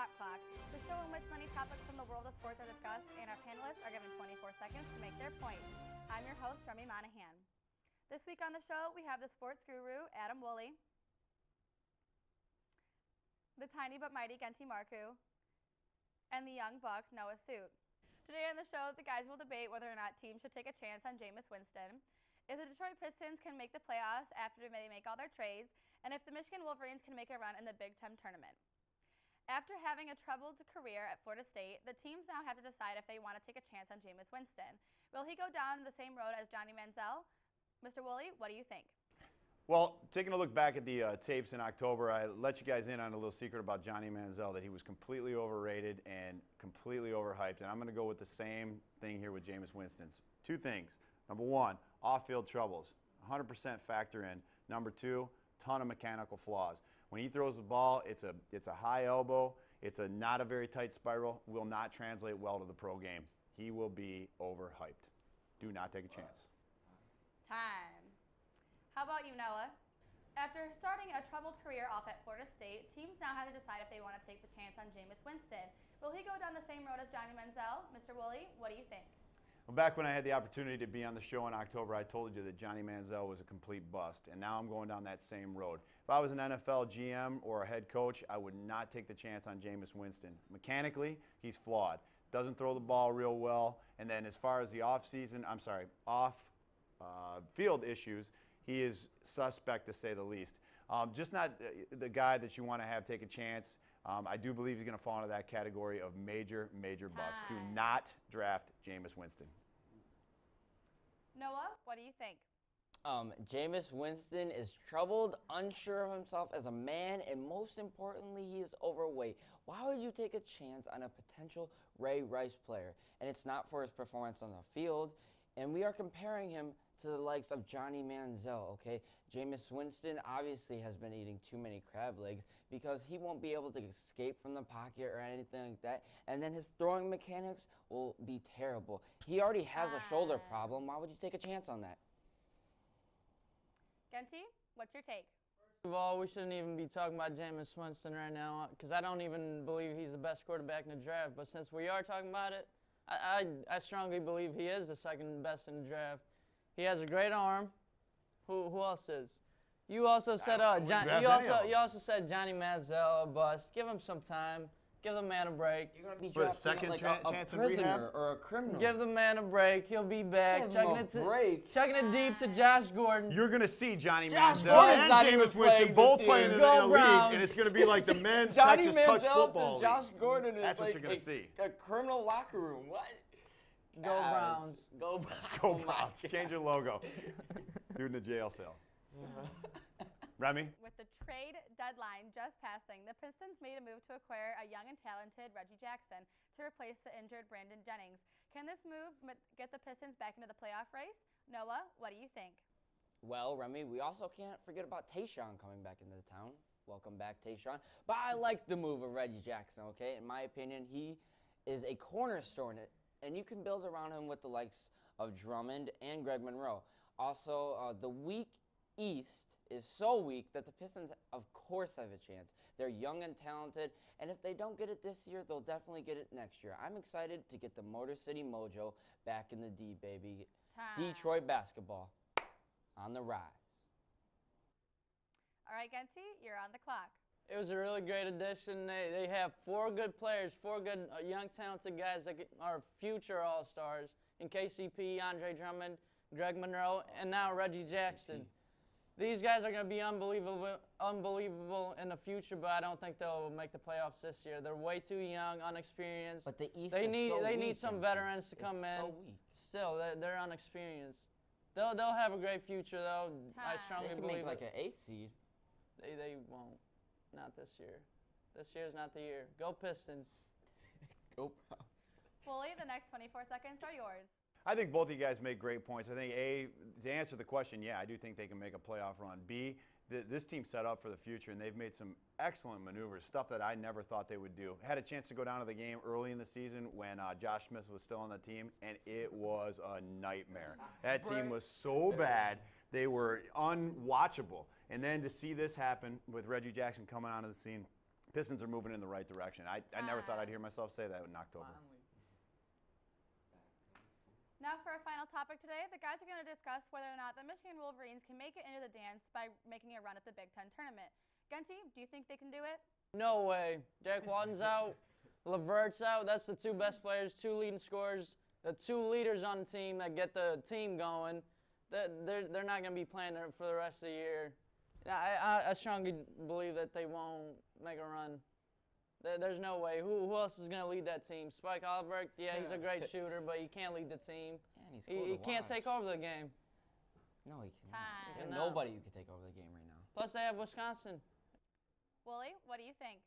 Shot Clock, the show in which many topics from the world of sports are discussed and our panelists are given 24 seconds to make their point. I'm your host, Remy Monahan. This week on the show, we have the sports guru, Adam Woolley, the tiny but mighty Genty Marku, and the young buck, Noah Suit. Today on the show, the guys will debate whether or not teams should take a chance on Jameis Winston, if the Detroit Pistons can make the playoffs after they make all their trades, and if the Michigan Wolverines can make a run in the Big Ten tournament. After having a troubled career at Florida State, the teams now have to decide if they want to take a chance on Jameis Winston. Will he go down the same road as Johnny Manziel? Mr. Woolley, what do you think? Well, taking a look back at the tapes in October, I let you guys in on a little secret about Johnny Manziel, that he was completely overrated and completely overhyped. And I'm going to go with the same thing here with Jameis Winston's. Two things. Number one, off-field troubles, 100% factor in. Number two, ton of mechanical flaws. When he throws the ball, it's a high elbow. It's not a very tight spiral. Will not translate well to the pro game. He will be overhyped. Do not take a chance. Time. How about you, Noah? After starting a troubled career off at Florida State, teams now have to decide if they want to take the chance on Jameis Winston. Will he go down the same road as Johnny Manziel? Mr. Woolley, what do you think? Well, back when I had the opportunity to be on the show in October, I told you that Johnny Manziel was a complete bust, and now I'm going down that same road. If I was an NFL GM or a head coach, I would not take the chance on Jameis Winston. Mechanically, he's flawed. Doesn't throw the ball real well, and then as far as the off-field issues, he is suspect to say the least. Just not the guy that you want to have take a chance. I do believe he's going to fall into that category of major bust. Do not draft Jameis Winston. Noah, what do you think? Jameis Winston is troubled, unsure of himself as a man, and most importantly, he is overweight. Why would you take a chance on a potential Ray Rice player? And it's not for his performance on the field. And we are comparing him to the likes of Johnny Manziel, okay? Jameis Winston obviously has been eating too many crab legs because he won't be able to escape from the pocket or anything like that. And then his throwing mechanics will be terrible. He already has a shoulder problem. Why would you take a chance on that? Genty, what's your take? First of all, we shouldn't even be talking about Jameis Winston right now because I don't even believe he's the best quarterback in the draft. But since we are talking about it, I strongly believe he is the second best in the draft. He has a great arm. Who else is? You also said you also said Johnny Manziel a bust. Give him some time. Give the man a break. You're gonna be For a drafting second like chance a in rehab? prisoner or a criminal. Give the man a break. He'll be back. Give him a break. Chucking it deep to Josh Gordon. You're going to see Johnny Josh Manziel Gordon's and not even Jameis Winston playing both this playing year. in Go a league, Browns. and it's going to be like the men's Johnny Texas touch Manziel football to Josh league. Gordon is That's what like you're going to see. a criminal locker room. What? Go Browns. Go Browns. Go Browns. Change your logo. Do it in the jail cell. Remy? With the trade deadline just passing, the Pistons made a move to acquire a young and talented Reggie Jackson to replace the injured Brandon Jennings. Can this move get the Pistons back into the playoff race? Noah, what do you think? Well, Remy, we also can't forget about Tayshaun coming back into the town. Welcome back, Tayshaun. But I like the move of Reggie Jackson, okay? In my opinion, he is a cornerstone, and you can build around him with the likes of Drummond and Greg Monroe. Also, the weak East is so weak that the Pistons, of course, have a chance. They're young and talented, and if they don't get it this year, they'll definitely get it next year. I'm excited to get the Motor City Mojo back in the D, baby. Detroit basketball on the rise. All right, Genty, you're on the clock. It was a really great addition. They have four good players, four good young talented guys that are future All-Stars in KCP, Andre Drummond, Greg Monroe, and now Reggie Jackson. These guys are going to be unbelievable in the future, but I don't think they'll make the playoffs this year. They're way too young, unexperienced. But the East they is need so they weak, need some veterans to come in. So weak. Still, they're unexperienced. They'll have a great future though. I strongly They can believe make like it. an 8th seed. They won't. Not this year. This year's not the year. Go Pistons. Go Browns. Woolley, the next 24 seconds are yours. I think both of you guys make great points. I think, A, to answer the question, yeah, I do think they can make a playoff run. B, this team's set up for the future, and they've made some excellent maneuvers, stuff that I never thought they would do. Had a chance to go down to the game early in the season when Josh Smith was still on the team, and it was a nightmare. That team was so bad, they were unwatchable. And then to see this happen with Reggie Jackson coming onto the scene, Pistons are moving in the right direction. I never thought I'd hear myself say that in October. Finally. Now for our final topic today, the guys are going to discuss whether or not the Michigan Wolverines can make it into the dance by making a run at the Big Ten tournament. Genty, do you think they can do it? No way. Derek Walton's out. LaVert's out. That's the two best players, two leading scorers, the two leaders on the team that get the team going. They're not going to be playing there for the rest of the year. I strongly believe that they won't make a run. There's no way. Who else is going to lead that team? Spike Albrecht, yeah, he's a great shooter, but he can't lead the team. And he's cool He to can't watch. take over the game. No, he cannot. Time. There's No. nobody who can take over the game right now. Plus, they have Wisconsin. Wooly, what do you think?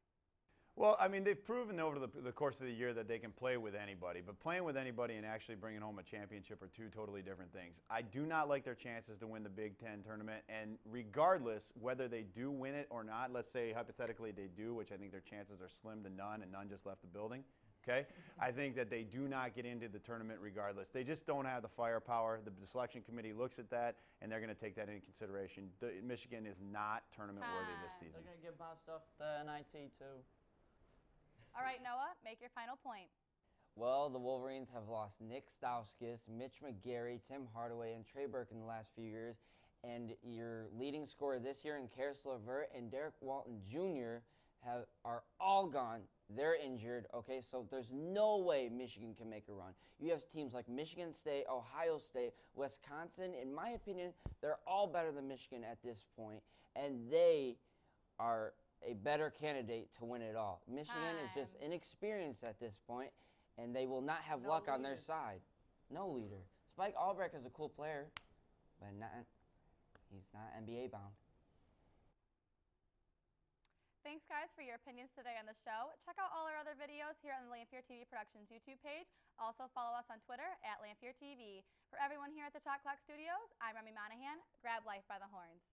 Well, I mean, they've proven over the course of the year that they can play with anybody, but playing with anybody and actually bringing home a championship are two totally different things. I do not like their chances to win the Big Ten tournament, and regardless whether they do win it or not, let's say hypothetically they do, which I think their chances are slim to none, and none just left the building, okay? I think that they do not get into the tournament regardless. They just don't have the firepower. The selection committee looks at that, and they're going to take that into consideration. Michigan is not tournament worthy this season. They're going to get bounced off the NIT, too. All right, Noah, make your final point. Well, the Wolverines have lost Nick Stauskas, Mitch McGarry, Tim Hardaway, and Trey Burke in the last few years. And your leading scorer this year in Karis LeVert and Derek Walton Jr. are all gone. They're injured, okay? So there's no way Michigan can make a run. You have teams like Michigan State, Ohio State, Wisconsin. In my opinion, they're all better than Michigan at this point, and they are a better candidate to win it all. Michigan is just inexperienced at this point, and they will not have luck on their side. No leader. Spike Albrecht is a cool player, but he's not NBA bound. Thanks, guys, for your opinions today on the show. Check out all our other videos here on the Lamphere TV Productions YouTube page. Also, follow us on Twitter @LamphereTV. For everyone here at the Shot Clock Studios, I'm Remy Monahan. Grab life by the horns.